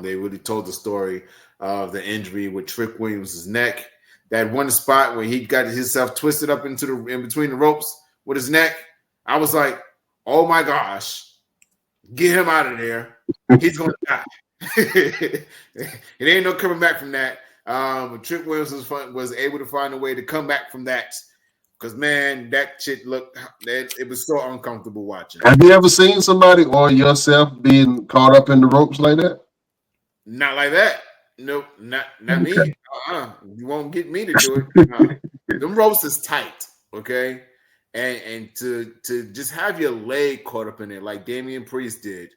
they really told the story of the injury with Trick Williams' neck. That one spot where he got himself twisted up in between the ropes with his neck. I was like, oh my gosh, get him out of there. He's gonna die. It ain't no coming back from that. Trick Williams was able to find a way to come back from that. Because, man, that shit looked, it was so uncomfortable watching. Have you ever seen somebody or yourself being caught up in the ropes like that? Not like that. Nope, not me. You won't get me to do it. Them ropes is tight, okay? And to just have your leg caught up in it like Damian Priest did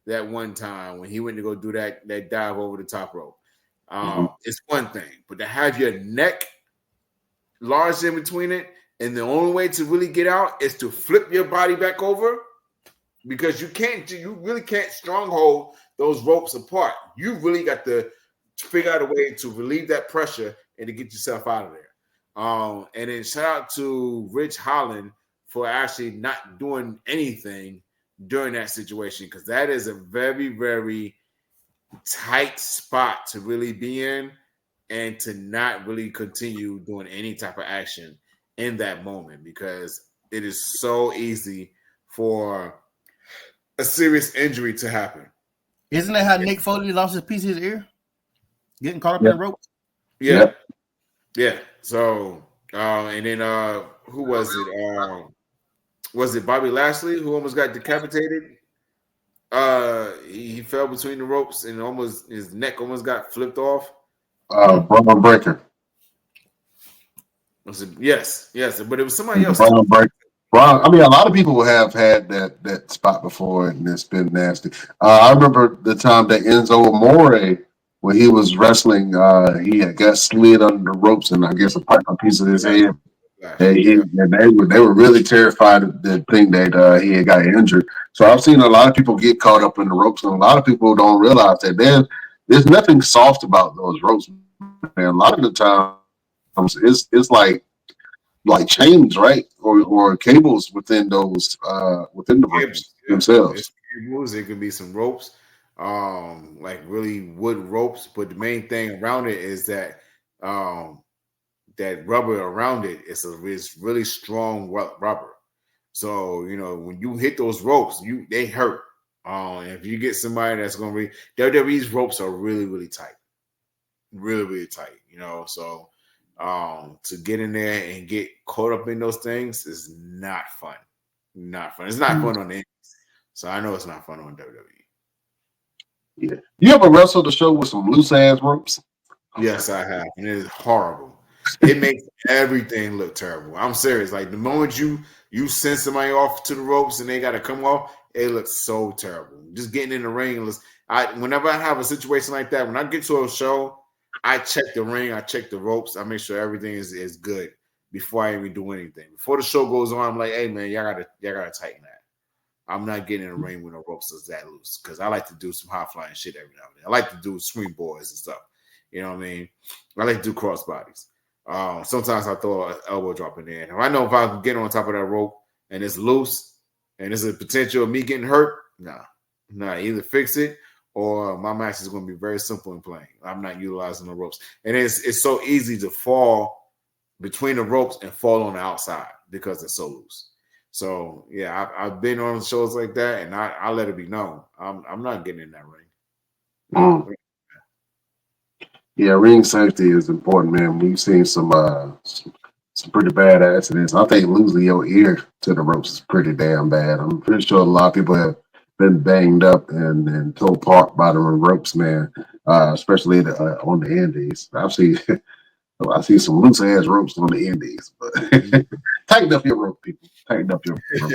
that one time when he went to go do that dive over the top rope. It's one thing, but to have your neck lodged in between it, and the only way to really get out is to flip your body back over, because you really can't stronghold those ropes apart. You really got to figure out a way to relieve that pressure and to get yourself out of there. And then shout out to Rich Holland for actually not doing anything during that situation, because that is a very, very tight spot to really be in and to not really continue doing any type of action in that moment, because it is so easy for a serious injury to happen. Isn't that how Nick Foley lost his piece of his ear? Getting caught up in the rope? Yeah. So, and then who was it? Was it Bobby Lashley who almost got decapitated? He fell between the ropes and his neck almost got flipped off. Braun Breaker. Was it? Yes, but it was somebody else. Braun Breaker. I mean, a lot of people have had that spot before, and it's been nasty. I remember the time that Enzo Amore, when he was wrestling, he had got slid under the ropes, and I guess a piece of his head. And they were really terrified of the thing that he had got injured. So I've seen a lot of people get caught up in the ropes, and a lot of people don't realize that there's nothing soft about those ropes. Man, a lot of the times it's like chains, right, or cables within those within the ropes themselves. Cables. It could be some ropes, like really wood ropes, but the main thing around it is that that rubber around it is really strong rubber. So when you hit those ropes, they hurt. And if you get somebody that's going to be WWE's ropes are really, really tight, really, really tight. So to get in there and get caught up in those things is not fun. Not fun. It's not fun on the Indies. So I know it's not fun on WWE. Yeah. You ever wrestled a show with some loose ass ropes? Yes, I have, and it is horrible. It makes everything look terrible. I'm serious. Like the moment you send somebody off to the ropes and they got to come off, it looks so terrible. Just getting in the ring. Whenever I have a situation like that, when I get to a show, I check the ring, I check the ropes, I make sure everything is good before I even do anything. Before the show goes on, I'm like, hey man, y'all gotta tighten that. I'm not getting in the ring when the ropes is that loose, because I like to do some high flying shit every now and then. I like to do swing boards and stuff. You know what I mean? I like to do cross bodies. Sometimes I throw an elbow drop in there. And if I know if I can get on top of that rope and it's loose and there's a potential of me getting hurt, nah, either fix it or my match is going to be very simple and plain. I'm not utilizing the ropes. And it's so easy to fall between the ropes and fall on the outside because it's so loose. So, yeah, I've been on shows like that, and I let it be known. I'm not getting in that ring. Yeah, ring safety is important, man. We've seen some pretty bad accidents. I think losing your ear to the ropes is pretty damn bad. I'm pretty sure a lot of people have been banged up and towed apart by the ropes, man. Especially on the indies. I see some loose ass ropes on the indies, but tighten up your rope, people. Tighten up your rope.